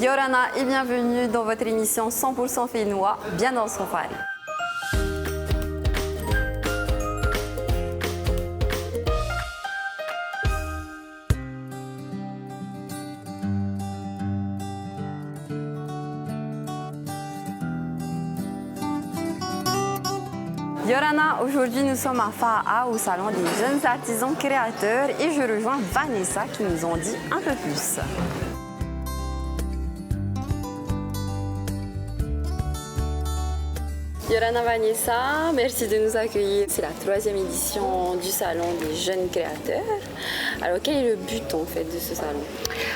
Yorana et bienvenue dans votre émission 100% fénois, bien dans son phare. Yorana, aujourd'hui nous sommes à Fa'a au salon des jeunes artisans créateurs et je rejoins Vanessa qui nous en dit un peu plus. Yorana, Vanessa, merci de nous accueillir. C'est la 3e édition du salon des jeunes créateurs. Alors quel est le but en fait de ce salon?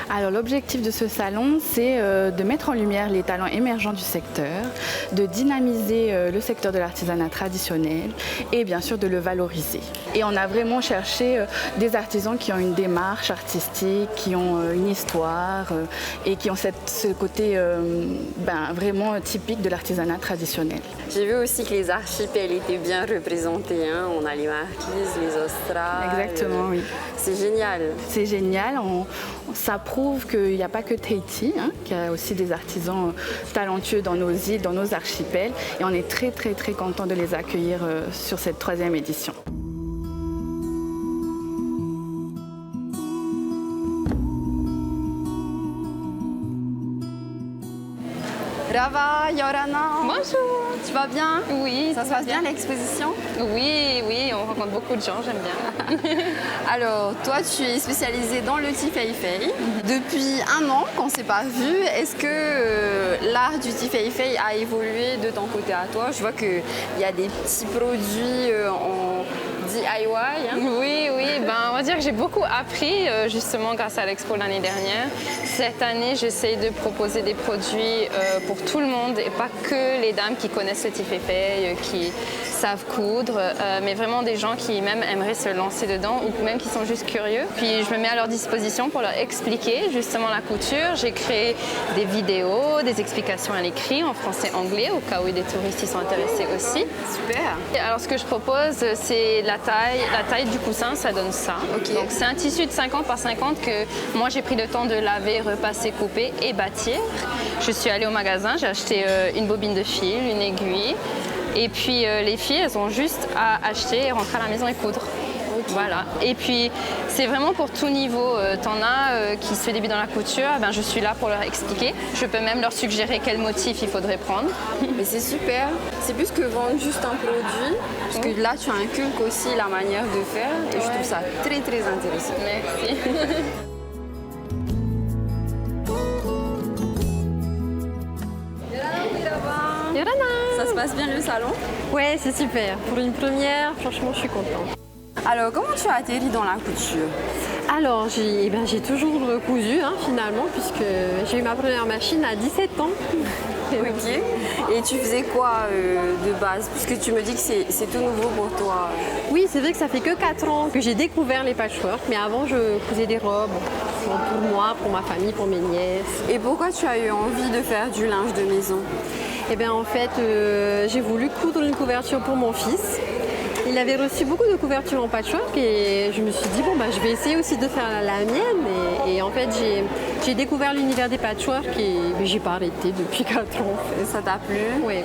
Alors l'objectif de ce salon, c'est de mettre en lumière les talents émergents du secteur, de dynamiser le secteur de l'artisanat traditionnel et bien sûr de le valoriser. Et on a vraiment cherché des artisans qui ont une démarche artistique, qui ont une histoire et qui ont ce côté vraiment typique de l'artisanat traditionnel. J'ai vu aussi que les archipels étaient bien représentés. Hein. On a les Marquises, les Australes. Exactement, oui. C'est génial. C'est génial. Ça prouve qu'il n'y a pas que Tahiti, qu'il y a aussi des artisans talentueux dans nos îles, dans nos archipels. Et on est très, très, très content de les accueillir sur cette 3e édition. Rava, Yorana. Bonjour. Tu vas bien? Oui. Ça se passe bien l'exposition? Oui, on rencontre beaucoup de gens, j'aime bien. Alors, toi, tu es spécialisée dans le tifeifei. Depuis un an qu'on ne s'est pas vu, est-ce que l'art du tifeifei a évolué de ton côté à toi? Je vois qu'il y a des petits produits en DIY. Hein? Oui, on va dire que j'ai beaucoup appris justement grâce à l'expo l'année dernière. Cette année, j'essaye de proposer des produits pour tout le monde et pas que les dames qui connaissent le tifeifei, qui savent coudre, mais vraiment des gens qui même aimeraient se lancer dedans ou même qui sont juste curieux. Puis je me mets à leur disposition pour leur expliquer justement la couture. J'ai créé des vidéos, des explications à l'écrit en français et anglais au cas où des touristes y sont intéressés aussi. Super. Et alors ce que je propose, c'est la taille du coussin, ça donne ça. Okay. Donc c'est un tissu de 50 par 50 que moi j'ai pris le temps de laver, repasser, couper et bâtir. Je suis allée au magasin, j'ai acheté une bobine de fil, une aiguille. Et puis les filles, elles ont juste à acheter et rentrer à la maison et coudre. Okay. Voilà. Et puis c'est vraiment pour tout niveau. T'en as qui se débutent dans la couture, je suis là pour leur expliquer. Je peux même leur suggérer quel motif il faudrait prendre. Mais c'est super. C'est plus que vendre juste un produit, parce que là tu inculques aussi la manière de faire et je trouve ça très très intéressant. Merci. Yorana, ça se passe bien le salon? Ouais, c'est super. Pour une première, franchement, je suis contente. Alors, comment tu as atterri dans la couture? Alors, j'ai toujours cousu finalement, puisque j'ai eu ma première machine à 17 ans. Ok. Et tu faisais quoi de base? Puisque tu me dis que c'est tout nouveau pour toi. Oui, c'est vrai que ça fait que 4 ans que j'ai découvert les patchwork, mais avant, je cousais des robes pour moi, pour ma famille, pour mes nièces. Et pourquoi tu as eu envie de faire du linge de maison? Eh bien, en fait, j'ai voulu coudre une couverture pour mon fils. Il avait reçu beaucoup de couvertures en patchwork et je me suis dit, je vais essayer aussi de faire la mienne. Et en fait, j'ai découvert l'univers des patchwork et j'ai pas arrêté depuis 4 ans. Ça t'a plu? Oui.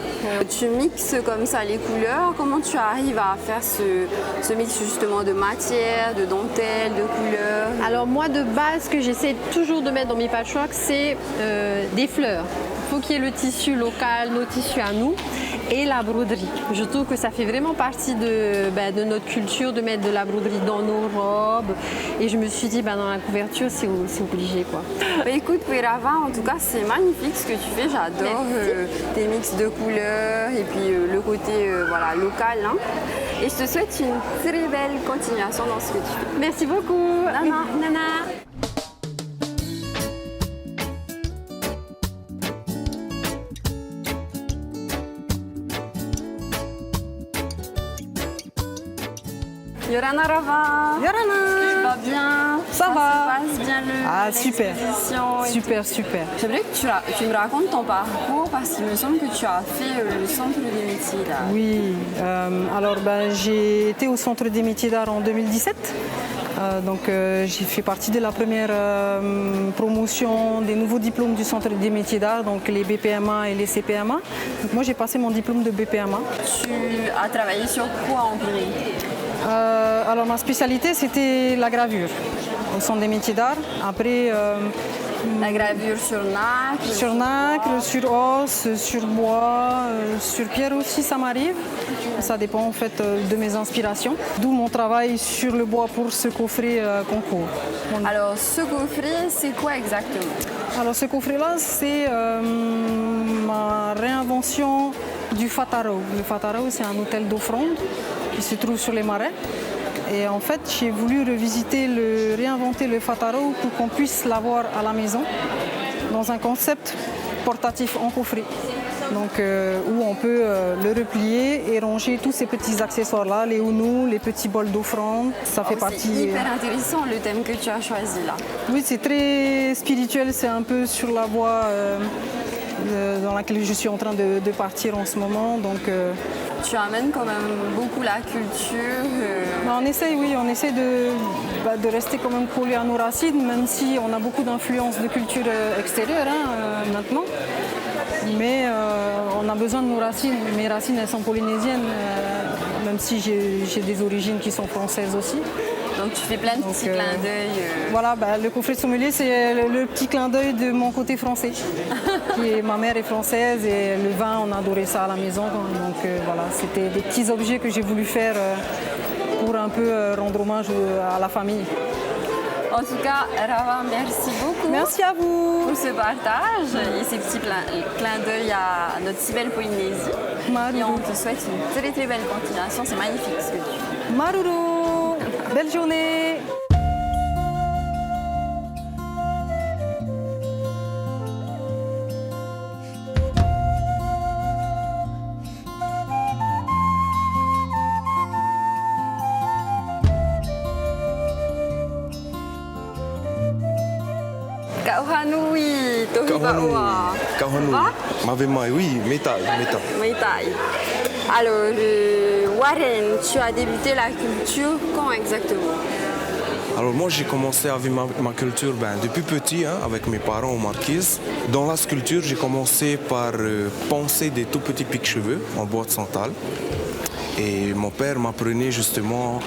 Tu mixes comme ça les couleurs. Comment tu arrives à faire ce mix justement de matière, de dentelle, de couleurs? Alors moi, de base, ce que j'essaie toujours de mettre dans mes patchwork, c'est des fleurs. Il faut qu'il y ait le tissu local, nos tissus à nous et la broderie. Je trouve que ça fait vraiment partie de notre culture de mettre de la broderie dans nos robes. Et je me suis dit, dans la couverture, c'est obligé, quoi. Écoute, Rava, en tout cas, c'est magnifique ce que tu fais. J'adore tes mix de couleurs et puis le côté local. Hein. Et je te souhaite une très belle continuation dans ce que tu fais. Merci beaucoup. Nana. Yorana, Rava. Yorana. Tu vas bien? Ça va. Se passe bien super. Super. J'aimerais que tu me racontes ton parcours parce qu'il me semble que tu as fait le centre des métiers d'art. Oui. Alors j'ai été au centre des métiers d'art en 2017. J'ai fait partie de la première promotion des nouveaux diplômes du Centre des métiers d'art, donc les BPMA et les CPMA. Donc moi j'ai passé mon diplôme de BPMA. Tu as travaillé sur quoi en premier? Alors ma spécialité c'était la gravure au Centre des métiers d'art. Après la gravure sur nacre? Sur nacre, sur os, sur bois, sur pierre aussi ça m'arrive. Ça dépend en fait de mes inspirations. D'où mon travail sur le bois pour ce coffret concours. Alors ce coffret c'est quoi exactement? Alors ce coffret-là c'est ma réinvention du Fataro. Le Fataro c'est un hôtel d'offrande qui se trouve sur les marais. Et en fait, j'ai voulu réinventer le Fataro pour qu'on puisse l'avoir à la maison dans un concept portatif en coffret. Donc, où on peut le replier et ranger tous ces petits accessoires-là, les hounous, les petits bols d'offrande. Ça fait partie. C'est hyper intéressant le thème que tu as choisi là. Oui, c'est très spirituel, c'est un peu sur la voie dans laquelle je suis en train de partir en ce moment. Donc, tu amènes quand même beaucoup la culture. On essaye, oui, on essaie de rester quand même collé à nos racines, même si on a beaucoup d'influences de culture extérieure maintenant. Mais on a besoin de nos racines. Mes racines, elles sont polynésiennes, même si j'ai des origines qui sont françaises aussi. Donc tu fais plein de petits clins d'œil. Voilà, le coffret de sommelier, c'est le petit clin d'œil de mon côté français. Ma mère est française et le vin, on a adoré ça à la maison. Donc voilà, c'était des petits objets que j'ai voulu faire pour un peu rendre hommage à la famille. En tout cas, Rawa, merci beaucoup. Merci à vous. Pour ce partage et ces petits clins d'œil à notre si belle Polynésie. Maruru. Et on te souhaite une très très belle continuation. C'est magnifique ce que tu fais. Maruru. Belle journée. Kauhanui, Tohibaoa. Kauhanui. Mavemai, oui, Metai. Metai. Alors, Warren, tu as débuté la culture quand exactement? Alors moi j'ai commencé avec ma culture depuis petit avec mes parents aux Marquises. Dans la sculpture j'ai commencé par poncer des tout petits pics-cheveux en bois de santal. Et mon père m'apprenait justement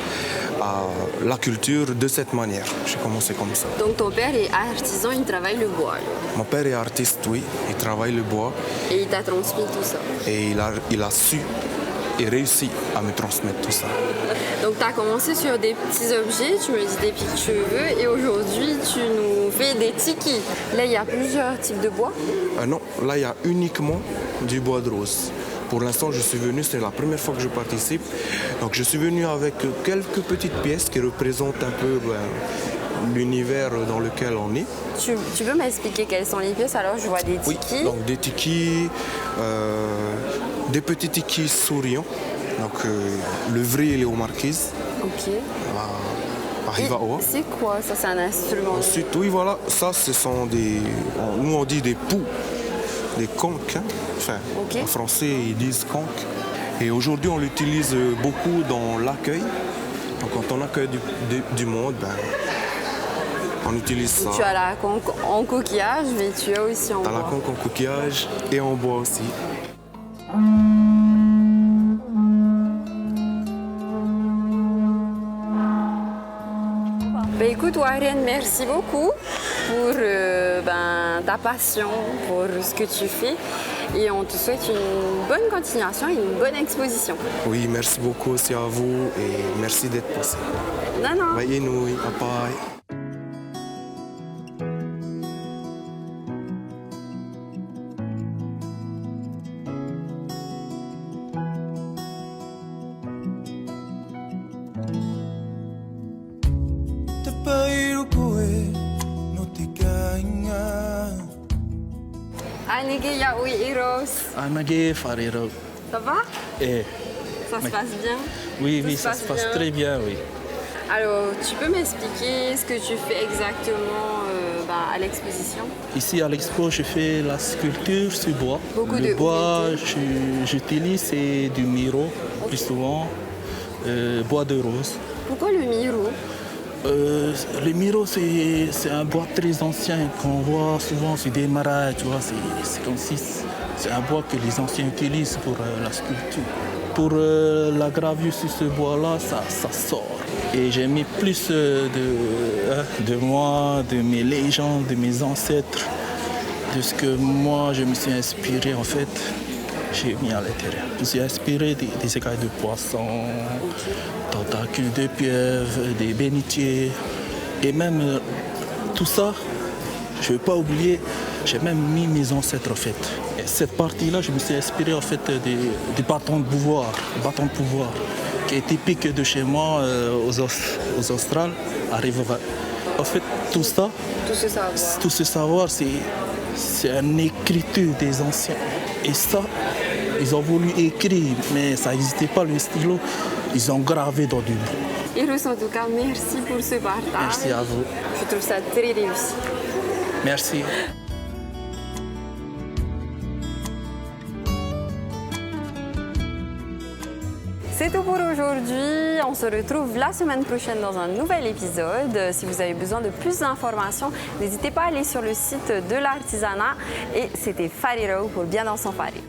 à la culture de cette manière. J'ai commencé comme ça. Donc ton père est artisan, il travaille le bois alors. Mon père est artiste, oui, il travaille le bois. Et il t'a transmis tout ça. Et il a su et réussi à me transmettre tout ça. Donc tu as commencé sur des petits objets, tu me dis des pics-cheveux, et aujourd'hui tu nous fais des tikis. Là il y a plusieurs types de bois? Non, là il y a uniquement du bois de rose. Pour l'instant, je suis venu, c'est la première fois que je participe. Donc je suis venu avec quelques petites pièces qui représentent un peu l'univers dans lequel on est. Tu veux m'expliquer quelles sont les pièces? Alors je vois des tikis. Oui, donc des tikis, des petits tikis souriants. Donc le vrai et les marquises. Ok. C'est quoi ça? C'est un instrument? Ensuite, oui, voilà, ça ce sont des. Nous on dit des poux, des conques. Enfin, en français ils disent conques. Et aujourd'hui on l'utilise beaucoup dans l'accueil. Donc quand on accueille du monde, on utilise ça. Tu as la conque en coquillage, mais tu as aussi en bois. Tu as la conque en coquillage et en bois aussi. Écoute Warren, merci beaucoup pour ta passion, pour ce que tu fais. Et on te souhaite une bonne continuation et une bonne exposition. Oui, merci beaucoup aussi à vous et merci d'être passé. Non. Bye, Inouï. Bye. Anege Yaoui Eros. Anege Farero. Ça va? Ça se passe bien? Oui, ça se passe très bien, oui. Alors, tu peux m'expliquer ce que tu fais exactement à l'exposition? Ici à l'expo, je fais la sculpture sur bois. Le bois, j'utilise c'est du miro, plus souvent, bois de rose. Pourquoi le miro? Le miro, c'est un bois très ancien qu'on voit souvent sur des marais, tu vois. C'est comme si c'est un bois que les anciens utilisent pour la sculpture. Pour la gravure sur ce bois-là, ça sort. Et j'ai mis plus de moi, de mes légendes, de mes ancêtres, de ce que moi je me suis inspiré en fait. J'ai mis à l'intérieur. Je me suis inspiré des écailles de poissons, tentacules de pieuvre, des bénitiers. Et même tout ça, je ne vais pas oublier, j'ai même mis mes ancêtres en fait. Et cette partie-là, je me suis inspiré en fait des bâtons de pouvoir, qui est typique de chez moi aux Australes, à Rivervale. En fait, tout ce savoir, c'est une écriture des anciens. Et ça, ils ont voulu écrire, mais ça n'existait pas le stylo. Ils ont gravé dans du bois. Eros, en tout cas, merci pour ce partage. Merci à vous. Je trouve ça très réussi. Merci. C'est tout pour aujourd'hui. On se retrouve la semaine prochaine dans un nouvel épisode. Si vous avez besoin de plus d'informations, n'hésitez pas à aller sur le site de l'artisanat. Et c'était Fari Rao pour Bien dans son Fari.